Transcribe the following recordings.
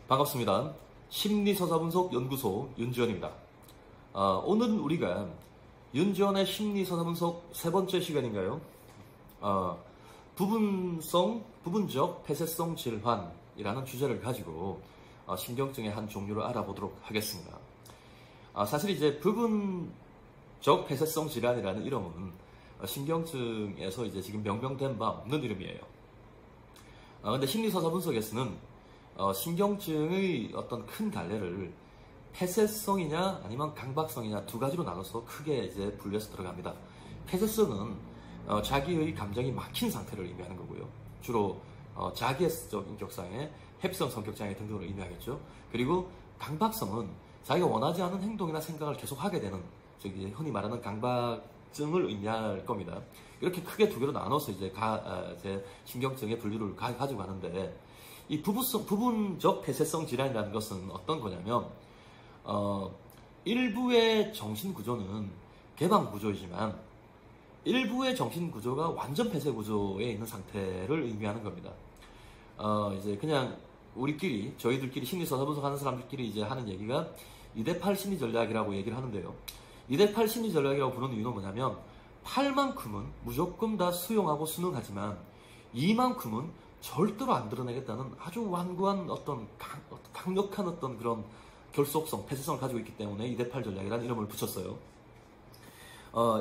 반갑습니다. 심리서사분석연구소 윤지원입니다. 오늘은 우리가 윤지원의 심리서사분석 세 번째 시간인가요? 부분적 폐쇄성 질환이라는 주제를 가지고 신경증의 한 종류를 알아보도록 하겠습니다. 사실 이제 부분적 폐쇄성 질환이라는 이름은 신경증에서 이제 지금 명명된 바 없는 이름이에요. 근데 심리서사 분석에서는 신경증의 어떤 큰 갈래를 폐쇄성이냐 아니면 강박성이냐 두 가지로 나눠서 크게 이제 분류해서 들어갑니다. 폐쇄성은 자기의 감정이 막힌 상태를 의미하는 거고요. 주로 자기애적 인격장애, 회피성 성격장애 등등을 의미하겠죠. 그리고 강박성은 자기가 원하지 않은 행동이나 생각을 계속 하게 되는, 흔히 말하는 강박증을 의미할 겁니다. 이렇게 크게 두 개로 나눠서 이제 신경증의 분류를 가지고 가는데, 이 부분적 폐쇄성 질환이라는 것은 어떤 거냐면, 일부의 정신 구조는 개방 구조이지만 일부의 정신 구조가 완전 폐쇄 구조에 있는 상태를 의미하는 겁니다. 이제 그냥 저희들끼리 심리서사 분석하는 사람들끼리 이제 하는 얘기가 2대8 심리 전략이라고 얘기를 하는데요. 2대8 심리 전략이라고 부르는 이유는 뭐냐면, 8만큼은 무조건 다 수용하고 순응하지만 2만큼은 절대로 안 드러내겠다는 아주 완고한 어떤 강력한 어떤 그런 결속성, 폐쇄성을 가지고 있기 때문에 2대8 전략이라는 이름을 붙였어요.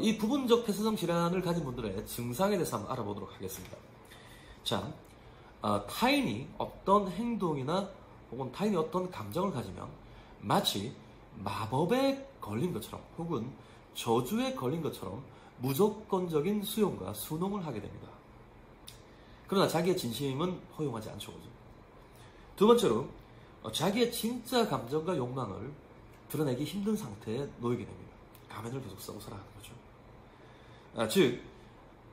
이 부분적 폐쇄성 질환을 가진 분들의 증상에 대해서 한번 알아보도록 하겠습니다. 자, 타인이 어떤 행동이나 혹은 타인이 어떤 감정을 가지면 마치 마법에 걸린 것처럼 혹은 저주에 걸린 것처럼 무조건적인 수용과 순응을 하게 됩니다. 그러나 자기의 진심은 허용하지 않죠. 두 번째로, 자기의 진짜 감정과 욕망을 드러내기 힘든 상태에 놓이게 됩니다. 가면을 계속 쓰고 살아가는 거죠. 즉,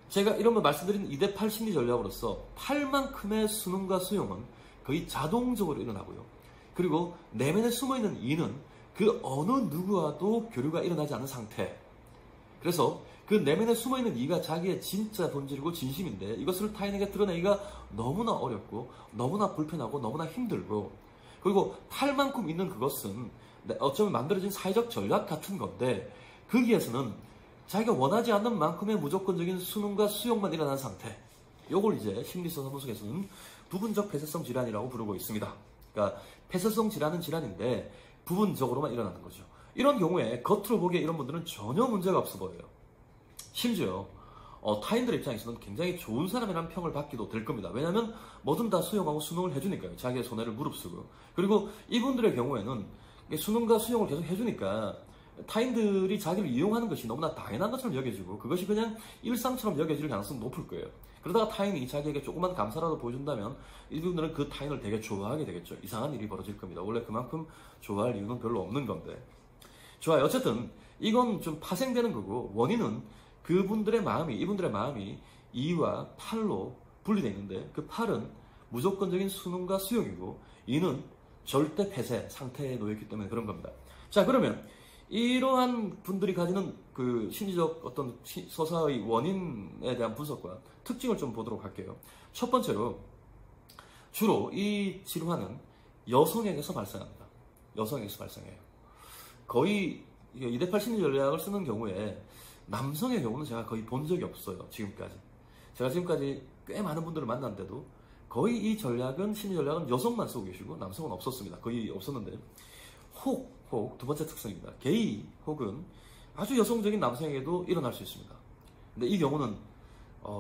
제가 이런 걸 말씀드린 2대8 심리 전략으로서 8만큼의 순응과 수용은 거의 자동적으로 일어나고요. 그리고 내면에 숨어있는 2는 그 어느 누구와도 교류가 일어나지 않은 상태. 그래서 그 내면에 숨어있는 2가 자기의 진짜 본질이고 진심인데, 이것을 타인에게 드러내기가 너무나 어렵고 너무나 불편하고 너무나 힘들고, 그리고 8만큼 있는 그것은 어쩌면 만들어진 사회적 전략 같은 건데, 거기에서는 자기가 원하지 않는 만큼의 무조건적인 순응과 수용만 일어나는 상태, 요걸 이제 심리서사 분석에서는 부분적 폐쇄성 질환이라고 부르고 있습니다. 그러니까 폐쇄성 질환은 질환인데 부분적으로만 일어나는 거죠. 이런 경우에 겉으로 보기에 이런 분들은 전혀 문제가 없어 보여요. 심지어 타인들 입장에서는 굉장히 좋은 사람이라는 평을 받기도 될 겁니다. 왜냐하면 뭐든 다 수용하고 순응을 해주니까요. 자기의 손해를 무릅쓰고. 그리고 이분들의 경우에는 순응과 수용을 계속 해주니까 타인들이 자기를 이용하는 것이 너무나 당연한 것처럼 여겨지고, 그것이 그냥 일상처럼 여겨질 가능성이 높을 거예요. 그러다가 타인이 자기에게 조그만 감사라도 보여준다면 이분들은 그 타인을 되게 좋아하게 되겠죠. 이상한 일이 벌어질 겁니다. 원래 그만큼 좋아할 이유는 별로 없는 건데. 좋아요. 어쨌든 이건 좀 파생되는 거고, 원인은 이분들의 마음이 2와 8로 분리되어 있는데, 그 8은 무조건적인 순응과 수용이고 2는 절대 폐쇄 상태에 놓여있기 때문에 그런 겁니다. 자, 그러면 이러한 분들이 가지는 그 심리적 어떤 서사의 원인에 대한 분석과 특징을 좀 보도록 할게요. 첫 번째로, 주로 이 질환은 여성에게서 발생합니다. 여성에게서 발생해요. 거의 2대8 심리 전략을 쓰는 경우에 남성의 경우는 제가 거의 본 적이 없어요. 지금까지. 제가 지금까지 꽤 많은 분들을 만났는데도 거의 이 전략은, 심리 전략은 여성만 쓰고 계시고 남성은 없었습니다. 거의 없었는데, 혹 두 번째 특성입니다. 게이 혹은 아주 여성적인 남성에게도 일어날 수 있습니다. 근데 이 경우는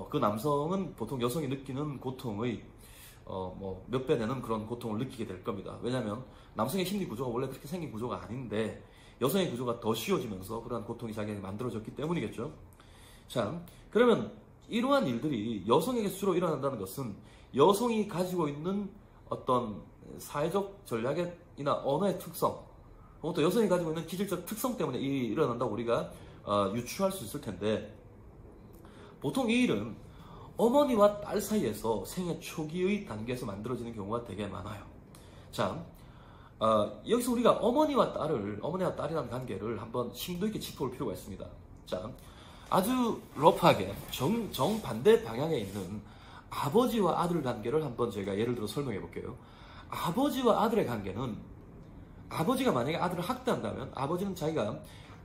그 남성은 보통 여성이 느끼는 고통의 몇 배 되는 그런 고통을 느끼게 될 겁니다. 왜냐하면 남성의 심리 구조가 원래 그렇게 생긴 구조가 아닌데 여성의 구조가 더 쉬워지면서 그러한 고통이 자기에게 만들어졌기 때문이겠죠. 자, 그러면 이러한 일들이 여성에게 주로 일어난다는 것은 여성이 가지고 있는 어떤 사회적 전략이나 언어의 특성, 혹은 또 여성이 가지고 있는 기질적 특성 때문에 일어난다고 우리가 유추할 수 있을 텐데, 보통 이 일은 어머니와 딸 사이에서 생애 초기의 단계에서 만들어지는 경우가 되게 많아요. 자, 여기서 우리가 어머니와 딸이라는 관계를 한번 심도 있게 짚어볼 필요가 있습니다. 자, 아주 러프하게 정반대 방향에 있는 아버지와 아들 관계를 한번 저희가 예를 들어 설명해 볼게요. 아버지와 아들의 관계는 아버지가 만약에 아들을 학대한다면 아버지는 자기가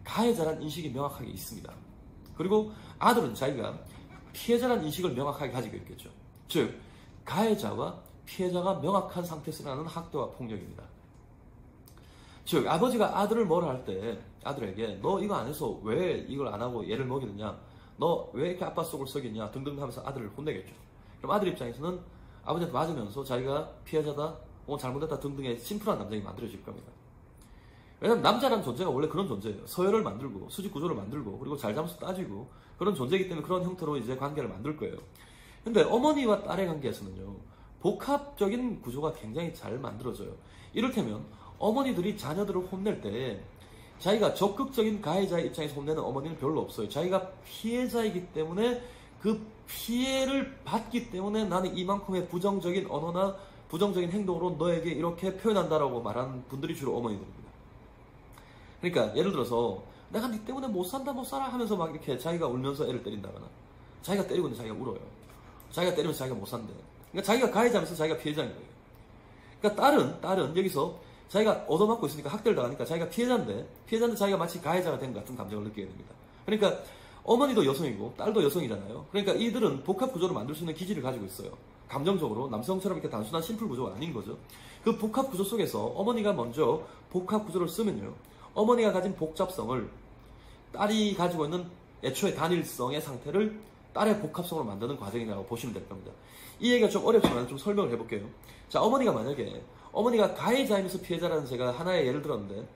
가해자란 인식이 명확하게 있습니다. 그리고 아들은 자기가 피해자란 인식을 명확하게 가지고 있겠죠. 즉 가해자와 피해자가 명확한 상태에서 일어나는 학대와 폭력입니다. 즉 아버지가 아들을 뭐라 할 때 아들에게 너 이거 안 해서 왜 이걸 안 하고 얘를 먹이느냐, 너 왜 이렇게 아빠 속을 썩이냐 등등 하면서 아들을 혼내겠죠. 그럼 아들 입장에서는 아버지한테 맞으면서 자기가 피해자다, 잘못했다 등등의 심플한 감정이 만들어질 겁니다. 왜냐하면 남자라는 존재가 원래 그런 존재예요. 서열을 만들고 수직 구조를 만들고 그리고 잘잘못을 따지고 그런 존재이기 때문에 그런 형태로 이제 관계를 만들 거예요. 근데 어머니와 딸의 관계에서는요, 복합적인 구조가 굉장히 잘 만들어져요. 이를테면 어머니들이 자녀들을 혼낼 때 자기가 적극적인 가해자의 입장에서 혼내는 어머니는 별로 없어요. 자기가 피해자이기 때문에 그 피해를 받기 때문에 나는 이만큼의 부정적인 언어나 부정적인 행동으로 너에게 이렇게 표현한다라고 말하는 분들이 주로 어머니들입니다. 그러니까 예를 들어서 내가 네 때문에 못 산다 못 살아 하면서 막 이렇게 자기가 울면서 애를 때린다거나, 자기가 때리고 있는데 자기가 울어요. 자기가 때리면서 자기가 못 산대. 그러니까 자기가 가해자면서 자기가 피해자인 거예요. 그러니까 딸은 여기서 자기가 얻어맞고 있으니까 학대를 당하니까 자기가 피해자인데 자기가 마치 가해자가 된 것 같은 감정을 느끼게 됩니다. 그러니까 어머니도 여성이고 딸도 여성이잖아요. 그러니까 이들은 복합 구조를 만들 수 있는 기질을 가지고 있어요. 감정적으로 남성처럼 이렇게 단순한 심플 구조가 아닌 거죠. 그 복합 구조 속에서 어머니가 먼저 복합 구조를 쓰면요, 어머니가 가진 복잡성을 딸이 가지고 있는 애초에 단일성의 상태를 딸의 복합성으로 만드는 과정이라고 보시면 될 겁니다. 이 얘기가 좀 어렵지만 좀 설명을 해볼게요. 자, 어머니가 만약에 어머니가 가해자이면서 피해자라는 제가 하나의 예를 들었는데,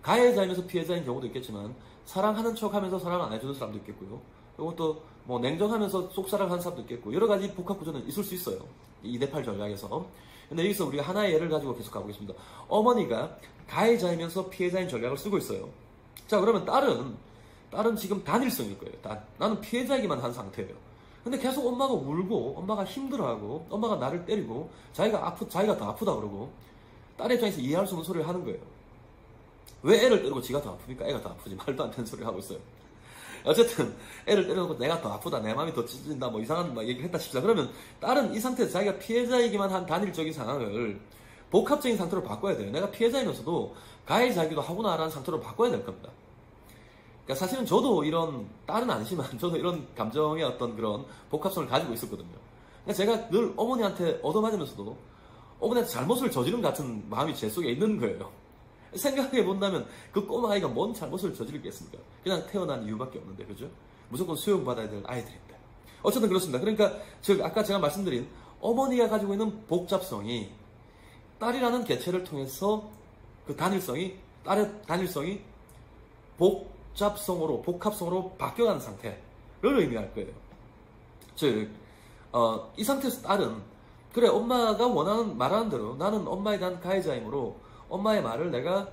가해자이면서 피해자인 경우도 있겠지만 사랑하는 척하면서 사랑 안 해주는 사람도 있겠고요. 그리고 또 뭐 냉정하면서 속사랑하는 사람도 있겠고 여러 가지 복합 구조는 있을 수 있어요. 이 2대8 전략에서. 근데 여기서 우리가 하나의 예를 가지고 계속 가보겠습니다. 어머니가 가해자이면서 피해자인 전략을 쓰고 있어요. 자, 그러면 딸은 지금 단일성일 거예요. 나는 피해자이기만 한 상태예요. 근데 계속 엄마가 울고 엄마가 힘들어하고 엄마가 나를 때리고 자기가 더 아프다 그러고 딸의 입장에서 이해할 수 없는 소리를 하는 거예요. 왜 애를 때리고 지가 더 아프니까 애가 더 아프지, 말도 안 되는 소리를 하고 있어요. 어쨌든 애를 때려놓고 내가 더 아프다, 내 마음이 더 찢어진다, 뭐 이상한 얘기를 했다 싶다. 그러면 딸은 이 상태에서 자기가 피해자이기만 한 단일적인 상황을 복합적인 상태로 바꿔야 돼요. 내가 피해자이면서도 가해자이기도 하구나라는 상태로 바꿔야 될 겁니다. 그러니까 사실은 저도 이런, 딸은 아니지만 저도 이런 감정의 어떤 그런 복합성을 가지고 있었거든요. 그러니까 제가 늘 어머니한테 얻어맞으면서도 어머니한테 잘못을 저지른 같은 마음이 제 속에 있는 거예요. 생각해 본다면 그 꼬마아이가 뭔 잘못을 저지르겠습니까? 그냥 태어난 이유밖에 없는데, 그죠? 무조건 수용받아야 될 아이들입니다. 어쨌든 그렇습니다. 그러니까 아까 제가 말씀드린 어머니가 가지고 있는 복잡성이 딸이라는 개체를 통해서 그 단일성이, 딸의 단일성이 복합성으로 바뀌어가는 상태를 의미할 거예요. 이 상태에서 딸은, 그래, 엄마가 말하는 대로 나는 엄마에 대한 가해자이므로 엄마의 말을 내가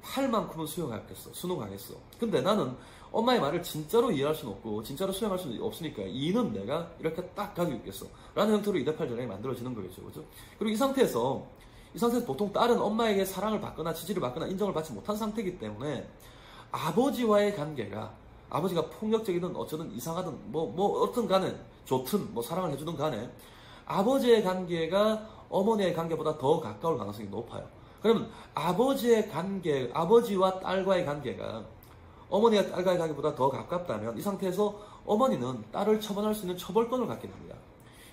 할 만큼은 순응하겠어. 근데 나는 엄마의 말을 진짜로 이해할 수는 없고 진짜로 수용할 수는 없으니까 이는 내가 이렇게 딱 가지고 있겠어 라는 형태로 2대8 전략이 만들어지는 거겠죠. 그죠? 그리고 이 상태에서 보통 딸은 엄마에게 사랑을 받거나 지지를 받거나 인정을 받지 못한 상태이기 때문에 아버지와의 관계가, 아버지가 폭력적이든 어쩌든 이상하든 어떤 간에 좋든 사랑을 해주든 간에 아버지의 관계가 어머니의 관계보다 더 가까울 가능성이 높아요. 그러면 아버지와 딸과의 관계가 어머니와 딸과의 관계보다 더 가깝다면 이 상태에서 어머니는 딸을 처벌할 수 있는 처벌권을 갖게 됩니다.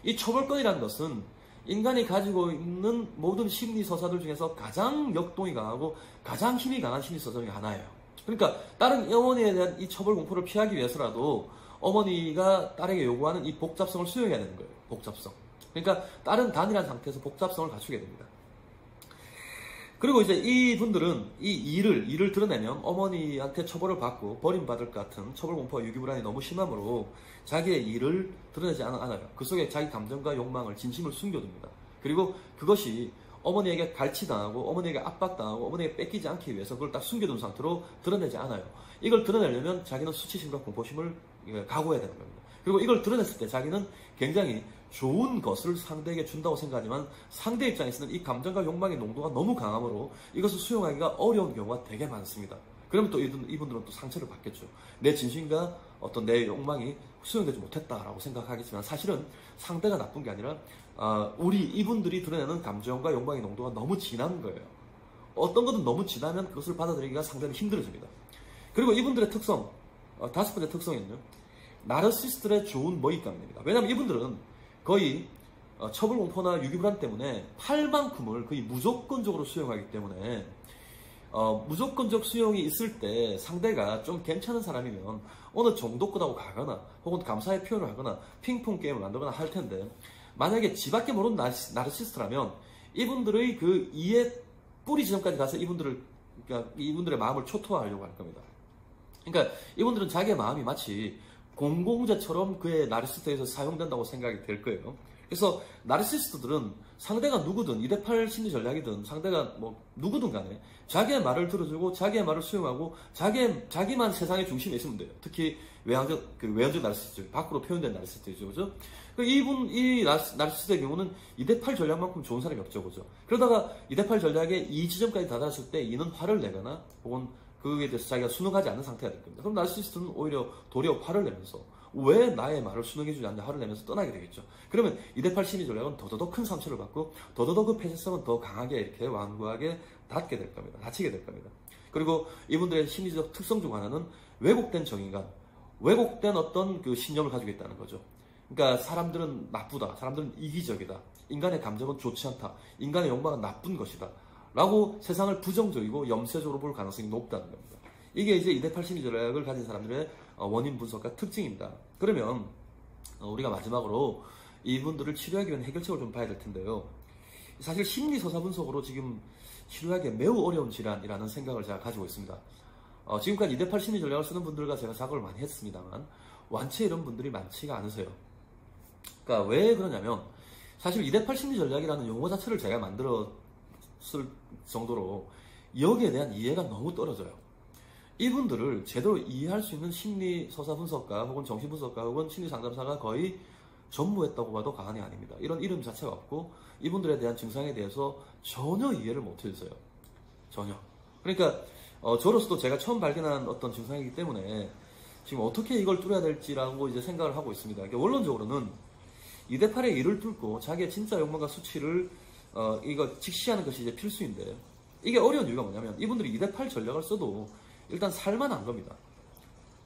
이 처벌권이라는 것은 인간이 가지고 있는 모든 심리서사들 중에서 가장 역동이 강하고 가장 힘이 강한 심리서사 중에 하나예요. 그러니까 딸은 어머니에 대한 이 처벌 공포를 피하기 위해서라도 어머니가 딸에게 요구하는 이 복잡성을 수용해야 되는 거예요. 복잡성. 그러니까 딸은 단일한 상태에서 복잡성을 갖추게 됩니다. 그리고 이제 이분들은 이 일을 드러내면 어머니한테 처벌을 받고 버림받을 것 같은 처벌 공포와 유기불안이 너무 심하므로 자기의 일을 드러내지 않아요. 그 속에 자기 감정과 욕망을, 진심을 숨겨둡니다. 그리고 그것이 어머니에게 갈취당하고 어머니에게 압박당하고 어머니에게 뺏기지 않기 위해서 그걸 딱 숨겨둔 상태로 드러내지 않아요. 이걸 드러내려면 자기는 수치심과 공포심을 각오해야 되는 겁니다. 그리고 이걸 드러냈을 때 자기는 굉장히 좋은 것을 상대에게 준다고 생각하지만 상대 입장에서는 이 감정과 욕망의 농도가 너무 강하므로 이것을 수용하기가 어려운 경우가 되게 많습니다. 그러면 또 이분들은 또 상처를 받겠죠. 내 진심과 어떤 내 욕망이 수용되지 못했다라고 생각하겠지만 사실은 상대가 나쁜 게 아니라 우리 이분들이 드러내는 감정과 욕망의 농도가 너무 진한 거예요. 어떤 것은 너무 진하면 그것을 받아들이기가 상당히 힘들어집니다. 그리고 이분들의 특성, 다섯 번째 특성은요, 나르시스트의 좋은 먹잇감입니다. 왜냐하면 이분들은 거의 처벌공포나 유기불안 때문에 팔만큼을 거의 무조건적으로 수용하기 때문에 무조건적 수용이 있을 때 상대가 좀 괜찮은 사람이면 어느 정도껏하고 가거나 혹은 감사의 표현을 하거나 핑퐁 게임을 만들거나 할 텐데, 만약에 지밖에 모르는 나르시스트라면 이분들의 그 이해 뿌리 지점까지 가서 이분들의 마음을 초토화하려고 할 겁니다. 그러니까 이분들은 자기의 마음이 마치 공공재처럼 그의 나르시스트에서 사용된다고 생각이 될 거예요. 그래서 나르시스트들은 상대가 누구든 2대8 심리 전략이든 상대가 뭐 누구든 간에 자기의 말을 들어주고 자기의 말을 수용하고 자기만 세상의 중심에 있으면 돼요. 특히 외향적 나르시스트, 밖으로 표현된 나르시스트죠, 그죠? 이 나르시스트의 경우는 2대8 전략만큼 좋은 사람이 없죠, 그죠? 그러다가 2대8 전략의 이 지점까지 다다랐을 때 이는 화를 내거나 혹은 그에 대해서 자기가 순응하지 않는 상태가 될 겁니다. 그럼 나르시스트는 오히려 도리어 화를 내면서 왜 나의 말을 순응해주지 않냐 화를 내면서 떠나게 되겠죠. 그러면 2대8 심리 전략은 더더더 큰 상처를 받고 더더더 그 폐쇄성은 더 강하게 이렇게 완고하게 다치게 될 겁니다. 그리고 이분들의 심리적 특성 중 하나는 왜곡된 정의감, 왜곡된 어떤 그 신념을 가지고 있다는 거죠. 그러니까 사람들은 나쁘다, 사람들은 이기적이다, 인간의 감정은 좋지 않다, 인간의 욕망은 나쁜 것이다 라고 세상을 부정적이고 염세적으로 볼 가능성이 높다는 겁니다. 이게 이제 2대8 심리 전략을 가진 사람들의 원인 분석과 특징입니다. 그러면 우리가 마지막으로 이분들을 치료하기 위한 해결책을 좀 봐야 될 텐데요. 사실 심리서사 분석으로 지금 치료하기 매우 어려운 질환이라는 생각을 제가 가지고 있습니다. 지금까지 2대8 심리 전략을 쓰는 분들과 제가 작업을 많이 했습니다만 완체 이런 분들이 많지가 않으세요. 그러니까 왜 그러냐면 사실 2대8 심리 전략이라는 용어 자체를 제가 만들었을 정도로 여기에 대한 이해가 너무 떨어져요. 이분들을 제대로 이해할 수 있는 심리서사 분석가 혹은 정신분석가 혹은 심리상담사가 거의 전무했다고 봐도 과언이 아닙니다. 이런 이름 자체가 없고 이분들에 대한 증상에 대해서 전혀 이해를 못 해주세요. 전혀. 그러니까 저로서도 제가 처음 발견한 어떤 증상이기 때문에 지금 어떻게 이걸 뚫어야 될지라고 이제 생각을 하고 있습니다. 그러니까 원론적으로는 2대8의 일을 뚫고 자기의 진짜 욕망과 수치를 이거 직시하는 것이 이제 필수인데, 이게 어려운 이유가 뭐냐면 이분들이 2대8 전략을 써도 일단 살만한 겁니다.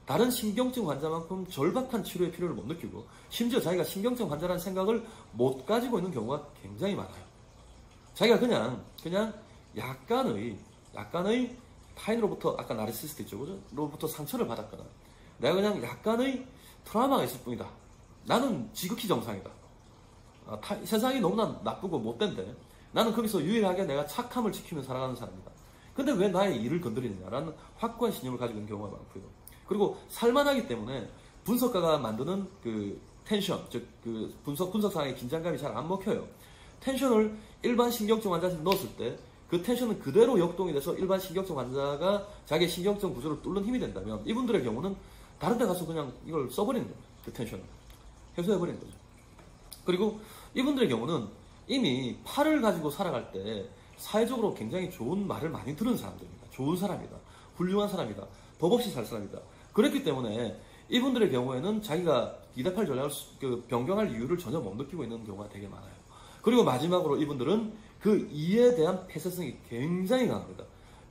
다른 신경증 환자만큼 절박한 치료의 필요를 못 느끼고 심지어 자기가 신경증 환자라는 생각을 못 가지고 있는 경우가 굉장히 많아요. 자기가 그냥 약간의 타인으로부터, 아까 나르시스트 있죠, 그죠? 로부터 상처를 받았거나 내가 그냥 약간의 트라우마가 있을 뿐이다. 나는 지극히 정상이다. 세상이 너무나 나쁘고 못된데 나는 거기서 유일하게 내가 착함을 지키며 살아가는 사람이다. 근데 왜 나의 일을 건드리느냐라는 확고한 신념을 가지고 있는 경우가 많고요. 그리고 살만하기 때문에 분석가가 만드는 그 텐션, 즉 그 분석상의 긴장감이 잘 안 먹혀요. 텐션을 일반 신경증 환자한테 넣었을 때 그 텐션은 그대로 역동이 돼서 일반 신경증 환자가 자기의 신경증 구조를 뚫는 힘이 된다면 이분들의 경우는 다른 데 가서 그냥 이걸 써버리는 거예요. 그 텐션을 해소해버리는 거죠. 그리고 이분들의 경우는 이미 팔을 가지고 살아갈 때 사회적으로 굉장히 좋은 말을 많이 들은 사람들입니다. 좋은 사람이다. 훌륭한 사람이다. 법 없이 살 사람이다. 그렇기 때문에 이분들의 경우에는 자기가 2대8 전략을 변경할 이유를 전혀 못 느끼고 있는 경우가 되게 많아요. 그리고 마지막으로 이분들은 그 이에 대한 폐쇄성이 굉장히 강합니다.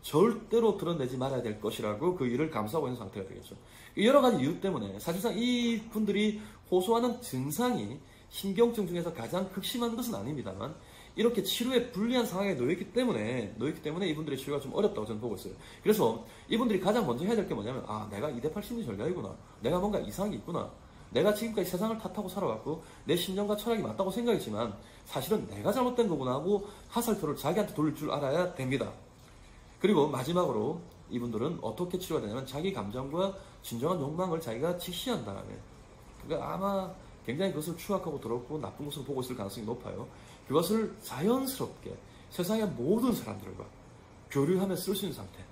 절대로 드러내지 말아야 될 것이라고 그 일을 감수하고 있는 상태가 되겠죠. 여러 가지 이유 때문에 사실상 이 분들이 호소하는 증상이 신경증 중에서 가장 극심한 것은 아닙니다만 이렇게 치료에 불리한 상황에 놓였기 때문에 이분들의 치료가 좀 어렵다고 저는 보고 있어요. 그래서 이분들이 가장 먼저 해야 될 게 뭐냐면, 내가 2대8 심리 전략이구나. 내가 뭔가 이상이 있구나. 내가 지금까지 세상을 탓하고 살아왔고 내 신념과 철학이 맞다고 생각했지만 사실은 내가 잘못된 거구나 하고 하살표를 자기한테 돌릴 줄 알아야 됩니다. 그리고 마지막으로 이분들은 어떻게 치료가 되냐면 자기 감정과 진정한 욕망을 자기가 직시한 다음에, 그러니까 아마 굉장히 그것을 추악하고 더럽고 나쁜 것으로 보고 있을 가능성이 높아요. 그것을 자연스럽게 세상의 모든 사람들과 교류하며 쓸 수 있는 상태.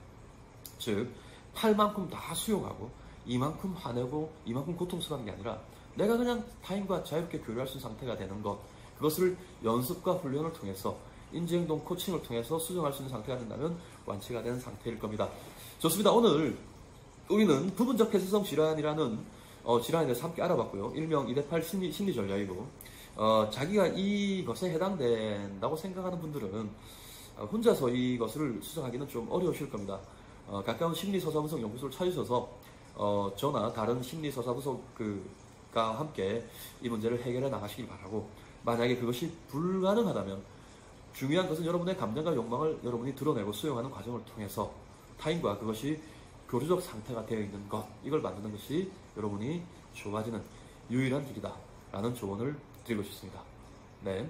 즉, 팔만큼 다 수용하고 이만큼 화내고 이만큼 고통스러운 게 아니라 내가 그냥 타인과 자유롭게 교류할 수 있는 상태가 되는 것. 그것을 연습과 훈련을 통해서 인지행동 코칭을 통해서 수정할 수 있는 상태가 된다면 완치가 되는 상태일 겁니다. 좋습니다. 오늘 우리는 부분적 폐쇄성 질환이라는 질환에 대해서 함께 알아봤고요. 일명 2대8 심리 전략이고, 자기가 이것에 해당된다고 생각하는 분들은 혼자서 이것을 수정하기는 좀 어려우실 겁니다. 가까운 심리서사분석 연구소를 찾으셔서 저나 다른 심리서사분석가 함께 이 문제를 해결해 나가시길 바라고, 만약에 그것이 불가능하다면 중요한 것은 여러분의 감정과 욕망을 여러분이 드러내고 수용하는 과정을 통해서 타인과 그것이 교류적 상태가 되어 있는 것, 이걸 만드는 것이 여러분이 좋아지는 유일한 길이다 라는 조언을 드리고 싶습니다. 네,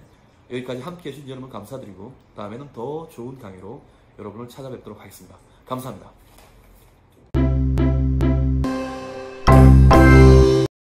여기까지 함께 해주신 여러분 감사드리고, 다음에는 더 좋은 강의로 여러분을 찾아뵙도록 하겠습니다. 감사합니다.